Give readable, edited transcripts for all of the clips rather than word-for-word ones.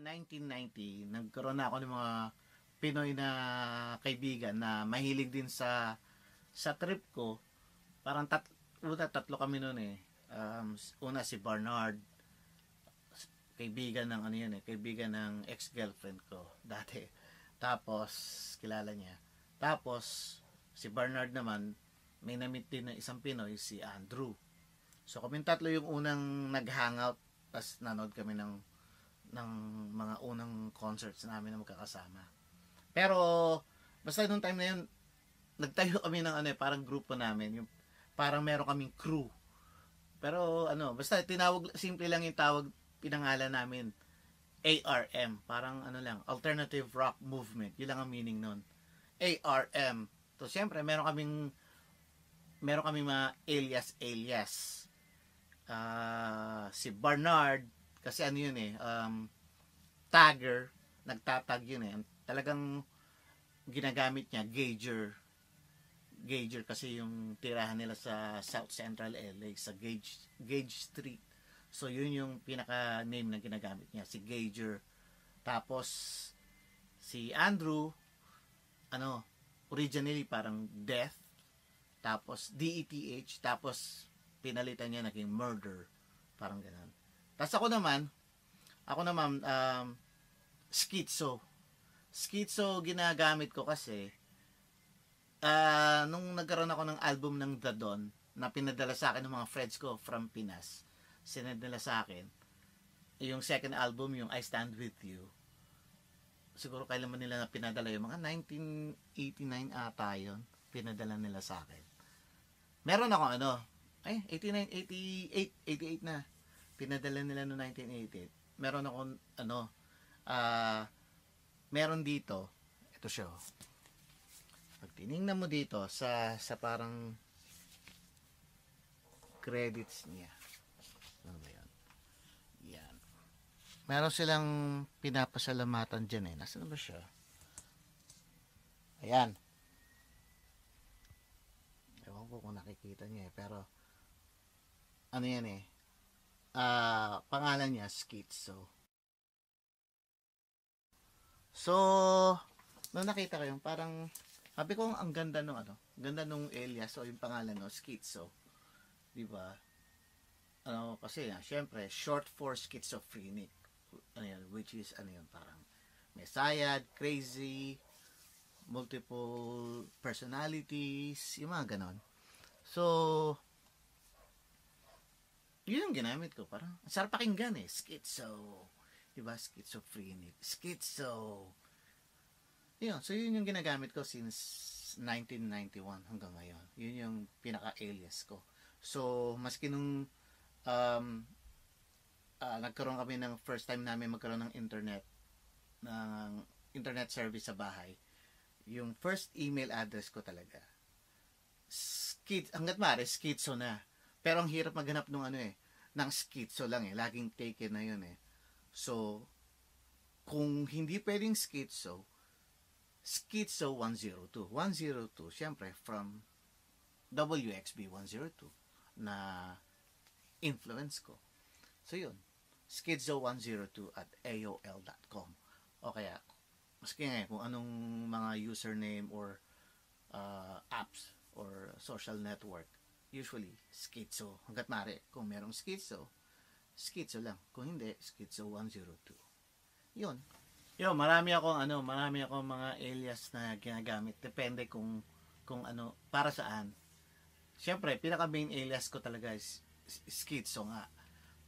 1990, nagkaroon na ako ng mga Pinoy na kaibigan na mahilig din sa trip ko. Parang tatlo kami noon eh. Una si Barnard, kaibigan ng ano yun eh, kaibigan ng ex-girlfriend ko dati. Tapos kilala niya. Tapos si Barnard naman may na-meet din ng isang Pinoy, si Andrew. So kami tatlo yung unang nag-hangout, tapos nanood kami ng mga unang concerts namin na magkakasama. Pero basta nung time na yun, nagtayo kami ng ano eh, parang grupo namin, yung parang meron kaming crew. Pero ano, basta tinawag, simple lang yung tawag, pinangalan namin ARM, parang ano lang, Alternative Rock Movement. Yun lang ang meaning nun. ARM. So siyempre meron kaming mga alias. Si Barnard, kasi ano yun eh, tagger, nagtatag yun eh. Talagang ginagamit niya, Gager kasi yung tirahan nila sa South Central LA, sa Gage Street. So yun yung pinaka name na ginagamit niya, si Gager. Tapos si Andrew, ano, originally parang Death, tapos DETH, tapos pinalitan niya naging Murder, parang ganun. Tapos ako naman Schizo ginagamit ko kasi nung nagkaroon ako ng album ng The Dawn na pinadala sa akin ng mga friends ko from Pinas, sinend nila sa akin yung second album, yung I Stand With You. Siguro kailan man nila na pinadala, yung mga 1989 ata yun, pinadala nila sa akin. Meron ako 88 na, pinadala nila no 1988. Meron ako meron dito, ito siya. Pag tinignan mo dito sa parang credits niya, ano ba yan? Yan. Meron silang pinapasalamatan dyan eh. Nasaan ba siya? Ayan. Ewan ko kung nakikita niya eh. Pero ano yan eh. Pangalan niya Schizo. So nung nakita ko yung parang sabi ko ang ganda nung ganda nung alias o yung pangalan no, Schizo. 'Di ba? Kasi syempre short for schizophrenic. Which is parang messiah, crazy, multiple personalities, yung mga ganon. So yun yung ginamit ko, parang ang sarap pakinggan eh, Schizo. 'Di ba? Schizophrenic, Schizo. So yun yung ginagamit ko since 1991 hanggang ngayon. Yun yung pinaka-alias ko. So, maski nung nagkaroon kami ng first time namin magkaroon ng internet service sa bahay, yung first email address ko talaga, hanggat maaari, Schizo na. Pero ang hirap maghanap ng ng Schizo lang eh. Laging taken na yun eh. So, kung hindi pwedeng Schizo 102. 102, syempre, from WXB 102 na influence ko. So, yun. Schizo102@aol.com. O kaya, maski nga kung anong mga username or apps or social network, usually, Schizo. Hanggat maaari, kung merong Schizo lang. Kung hindi, Schizo102. Yun. Marami akong mga alias na ginagamit. Depende kung para saan. Siyempre, pinaka main alias ko talaga is Schizo nga.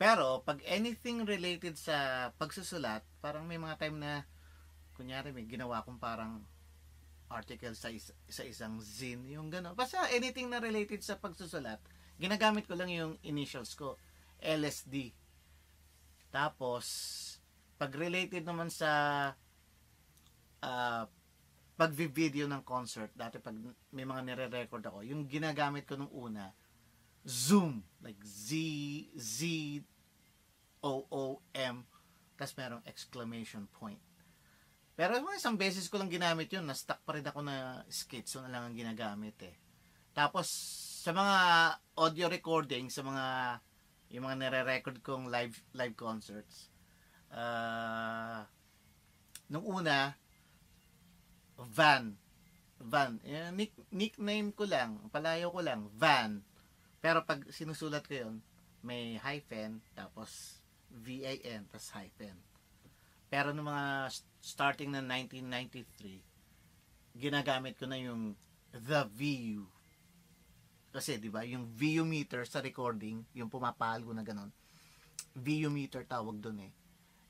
Pero pag anything related sa pagsusulat, parang may mga time na kunyari may ginawa kong parang article sa isang zine, yung gano'n. Basta anything na related sa pagsusulat, ginagamit ko lang yung initials ko, LSD. Tapos pag related naman sa pag-video ng concert, dati pag may mga nire-record ako, yung ginagamit ko nung una, Zoom, like ZOOM, tapos merong exclamation point. Pero isang beses ko lang ginamit yun, na-stuck pa rin ako na Schizo na lang ang ginagamit eh. Tapos sa mga audio recording, sa mga yung mga nire-record kong live concerts, una, Van. Van. Nickname ko lang, palayo ko lang, Van. Pero pag sinusulat ko yun, may hyphen, tapos VAN, tapos hyphen. Pero nung mga starting ng 1993, ginagamit ko na yung the VU. Kasi, di ba, yung VU meter sa recording, yung pumapahal ko na ganon, VU meter tawag doon eh.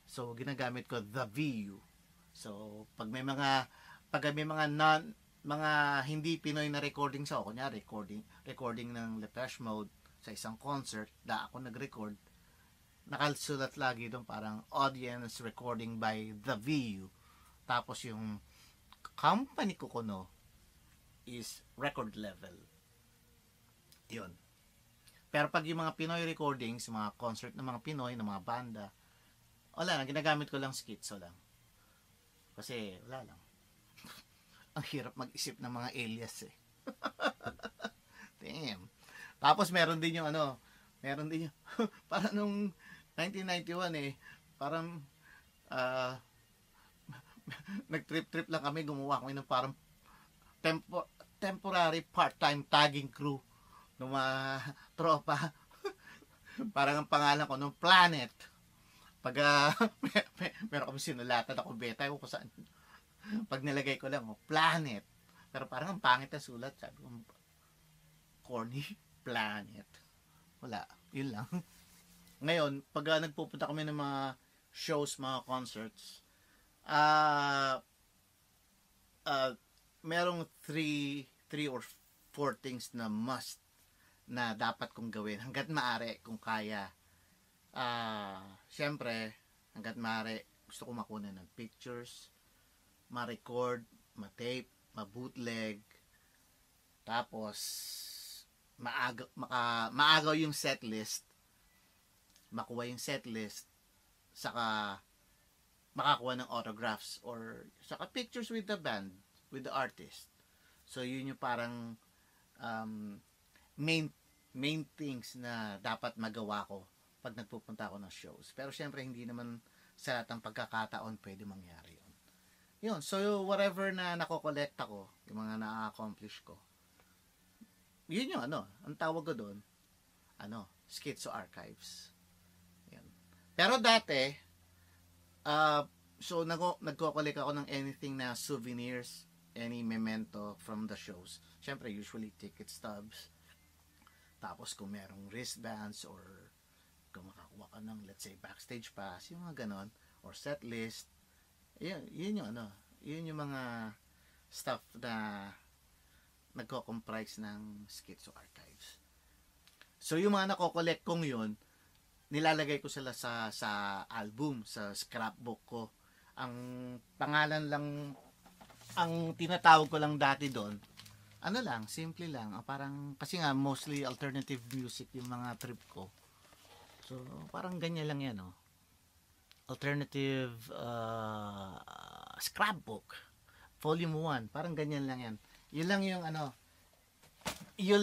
So, ginagamit ko the VU. So, pag may mga mga hindi Pinoy na recording sa kunya recording ng Depeche Mode sa isang concert da ako nag-record, nakasulat lagi doon parang audience recording by the VU, tapos yung company ko kuno is record level yun. Pero pag yung mga Pinoy recordings, mga concert ng mga Pinoy ng mga banda, wala lang, ginagamit ko lang Schizo lang kasi wala lang. Ang hirap mag-isip ng mga alias eh. Damn. Tapos meron din yung parang nung 1991 eh, parang nag-trip lang kami, gumawa kami ng parang temporary part-time tagging crew ng mga tropa. Parang ang pangalan ko nung Planet. Pag meron kami sinulatan ako beta ko kung saan. Pag nilagay ko lang, Planet. Pero parang ang pangit na sulat. Sabi ko, corny, Planet. Wala. Yun lang. Ngayon, pag nagpupunta kami ng mga shows, mga concerts, merong 3 or 4 things na must na dapat kong gawin. Hanggat maaari, kung kaya. Siyempre, hanggat maaari, gusto ko makuha ng pictures, ma-record, ma-tape, ma-bootleg, tapos maagaw yung setlist, makuha yung setlist, saka makakuha ng autographs or saka pictures with the band, with the artist. So yun yung parang main things na dapat magawa ko pag nagpupunta ako ng shows. Pero syempre hindi naman sa lahat ng pagkakataon pwede mangyari yun. Yun, so whatever na nakokolekt ako, yung mga na-accomplish ko, yun yung ang tawag ko doon, Schizo Archives. Yan. Pero dati, so nagko-collect ako ng anything na souvenirs, any memento from the shows. Siyempre, usually ticket stubs. Tapos kung merong wristbands or kung makakuha ka ng, let's say, backstage pass, yung mga ganon, or set list, yun yung mga stuff na nagko-comprise ng Schizo Archives. So yung mga nako-collect kong yun, nilalagay ko sila sa album, sa scrapbook ko. Ang pangalan lang, ang tinatawag ko lang dati doon, simple lang, parang, kasi nga mostly alternative music yung mga trip ko. So parang ganyan lang yan, alternative scrapbook volume 1, parang ganyan lang yan. Yun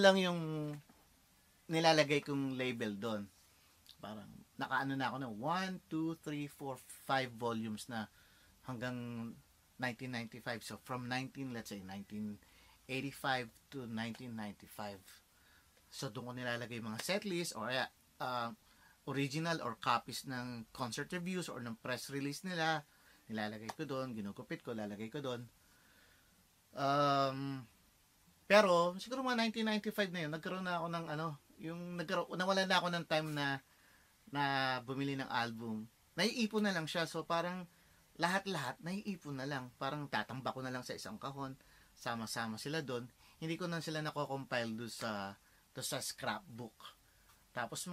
lang yung nilalagay kong label doon. Parang nakaano na ako ng 1, 2, 3, 4, 5 volumes na hanggang 1995. So from let's say 1985 to 1995. So doon ko nilalagay mga setlist or original or copies ng concert reviews or ng press release nila. Nilalagay ko doon, ginugupit ko, lalagay ko doon. Pero siguro mga 1995 na yun, nagkaroon na ako ng nawalan na ako ng time na bumili ng album. Naiipon na lang siya. So parang lahat-lahat naiipon na lang. Parang tatamba ko na lang sa isang kahon. Sama-sama sila doon. Hindi ko na sila nako-compile doon sa scrapbook. Tapos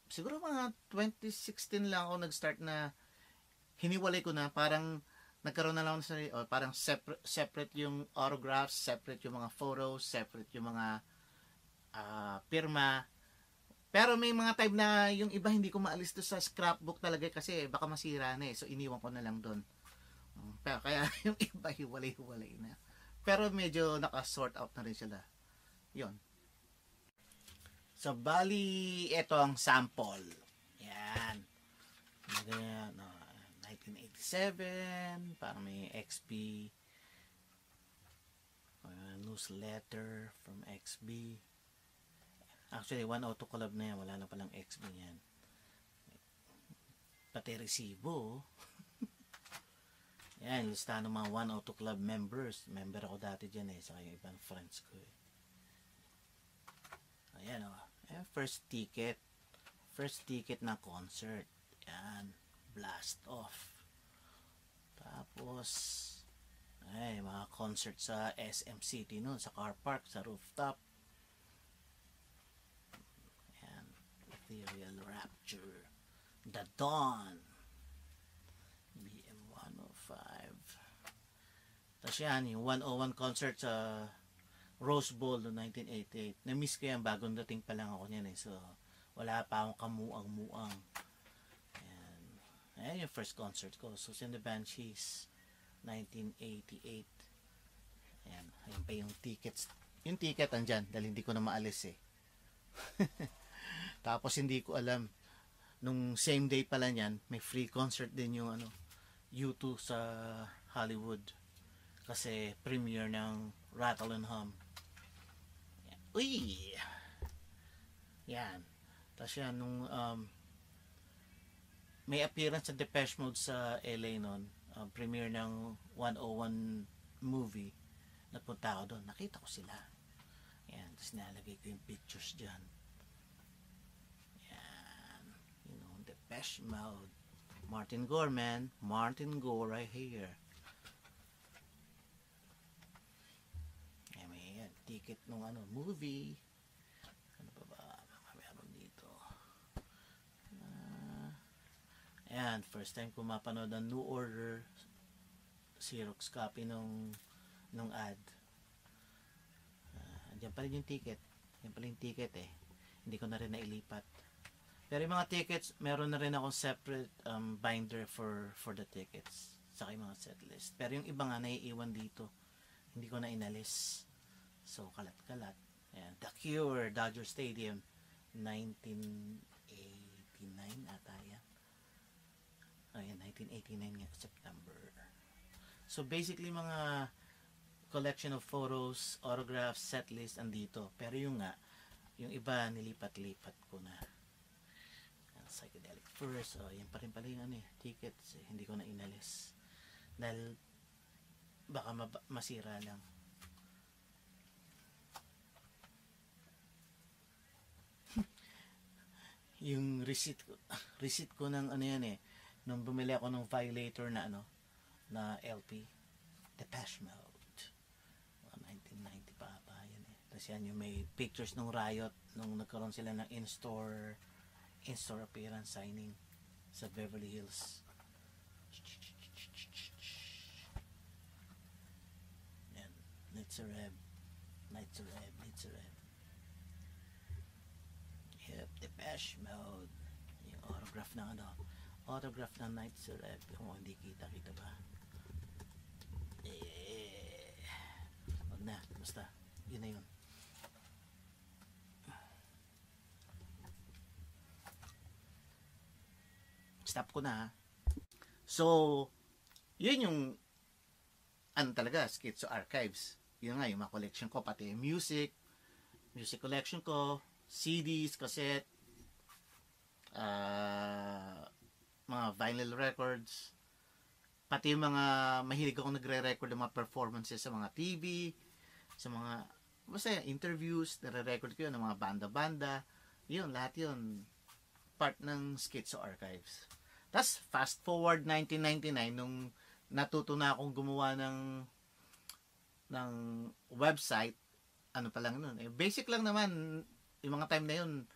siguro mga 2016 lang ako nag-start na hiniwalay ko na, parang nagkaroon na lang parang separate yung autographs, separate yung mga photos, separate yung mga pirma. Pero may mga time na yung iba hindi ko maalis to sa scrapbook talaga kasi baka masira na So iniwan ko na lang doon. Pero kaya yung iba hiwalay-hiwalay na. Pero medyo naka-sort out na rin sila. Yun. So bali, ito ang sample. Yan. 1995. 1987, parang may XB newsletter from XB. Actually, 102 Club na yan, wala na palang XB yan. Pati resibo. Yan, listahan ng mga 102 Club members. Member ako dati dyan eh, saka yung ibang friends ko eh. Ayan o. First ticket. First ticket na concert. Yan. Blast off. Tapos, ay, mga concert sa SM City noon, sa car park, sa rooftop. Yan. Ethereal Rapture. The Dawn. BM105. Tapos yan, yung 101 concert sa Rose Bowl noong 1988. Na-miss ko yan, bagong dating pa lang ako niyan eh. So, wala pa akong kamuang-muang. Ayan. Ayan yung first concert ko. Susie and the Banshees, 1988. Ayan. Ayan pa yung tickets. Yung ticket andyan, dahil hindi ko na maalis eh. Tapos hindi ko alam, nung same day pala niyan, may free concert din yung U2 sa Hollywood. Kasi premiere ng Rattle and Hum. Uy! Yan. Tapos yan, nung may appearance sa Depeche Mode sa LA noon, premiere ng 101 movie, napunta ako doon. Nakita ko sila. Yan. Tapos nalagay ko yung pictures dyan. Yan. You know, Depeche Mode. Martin Gore, man. Martin Gore right here. Ticket nung movie. Ano pa ba? Meron dito. Ayan, first time ko mapanood ang New Order Xerox copy nung ad. Andiyan pa rin yung ticket. Yan pa rin yung ticket eh. Hindi ko na rin nailipat. Pero yung mga tickets, meron na rin akong separate binder for the tickets. Saka yung mga setlist. Pero yung iba nga naiiwan dito. Hindi ko na inalis. So, kalat-kalat. Ayan. The Cure, Dodger Stadium, 1989 ata yan. Ayan, 1989 nga, September. So, basically, mga collection of photos, autographs, setlist, andito. Pero yung iba, nilipat-lipat ko na. Ayan, psychedelic first. O, yan pa rin pala yung tickets. Hindi ko na inalis. Dahil, baka masira lang. Yung receipt ko ng nung bumili ako ng Violator na na LP, Depeche Mode, 1990 pa yan eh. Tapos yan yung may pictures ng Riot nung nagkaroon sila ng in-store appearance signing sa Beverly Hills. Yan, Nights a Rev. Yep, Depeche Mode. Yung autograph ng Nights a Rev. Kung hindi kita ba? Wag na, basta yun na yun. Stop ko na ha. So, yun yung talaga, Schizo Archives. Yun nga, yung mga collection ko, pati music collection ko, CDs, cassette, mga vinyl records, pati yung mga mahilig ako nagre-record ng mga performances sa mga TV, sa mga basta interviews, nare-record ko yun ng mga banda-banda, yun, lahat yun part ng Schizo Archives. Tapos fast forward 1999 nung natuto na akong gumawa ng website, pa lang nun basic lang naman. Yung mga time na yun,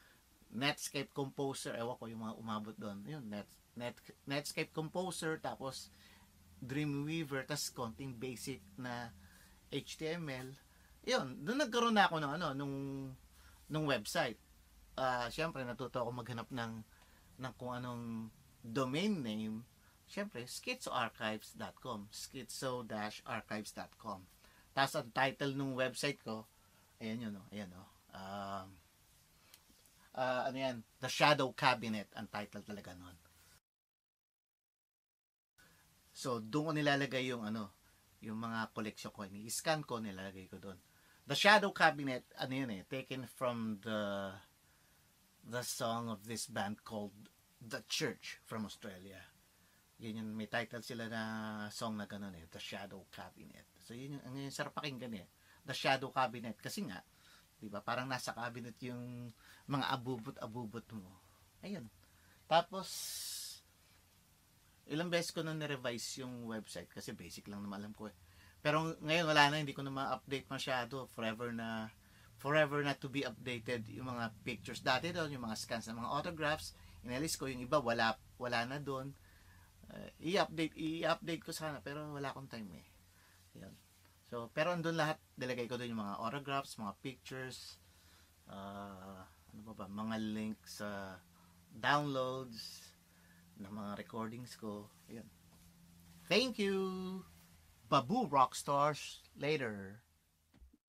Netscape Composer, ewan ko yung mga umabot doon. Yun, Netscape Composer, tapos Dreamweaver, tapos konting basic na HTML. Yun, doon nagkaroon na ako ng nung website. Siyempre, natuto ako maghanap ng kung anong domain name. Siyempre, schizoarchives.com. schizo-archives.com. Tapos ang title ng website ko, ayan yun. The Shadow Cabinet ang title talaga nun. So, doon ko nilalagay yung yung mga collection ko. I-scan ko, nilalagay ko doon. The Shadow Cabinet, ano yun taken from the song of this band called The Church from Australia. Yun yung may title sila na song na gano'n The Shadow Cabinet. So, yun yung sarap pakinggan The Shadow Cabinet. Kasi nga, di ba, parang nasa cabinet yung mga abubot-abubot mo. Ayun. Tapos, ilang beses ko na ni-revise yung website kasi basic lang naman alam ko Pero ngayon wala na, hindi ko na ma-update masyado. Forever na to be updated yung mga pictures. Dati doon, yung mga scans ng mga autographs, inalis ko. Yung iba, wala na doon. I-update ko sana, pero wala akong time Yan. So, pero andun lahat, nilagay ko doon yung mga autographs, mga pictures, ano ba, mga links sa downloads ng mga recordings ko. Ayan. Thank you! Babu Rockstars. Later.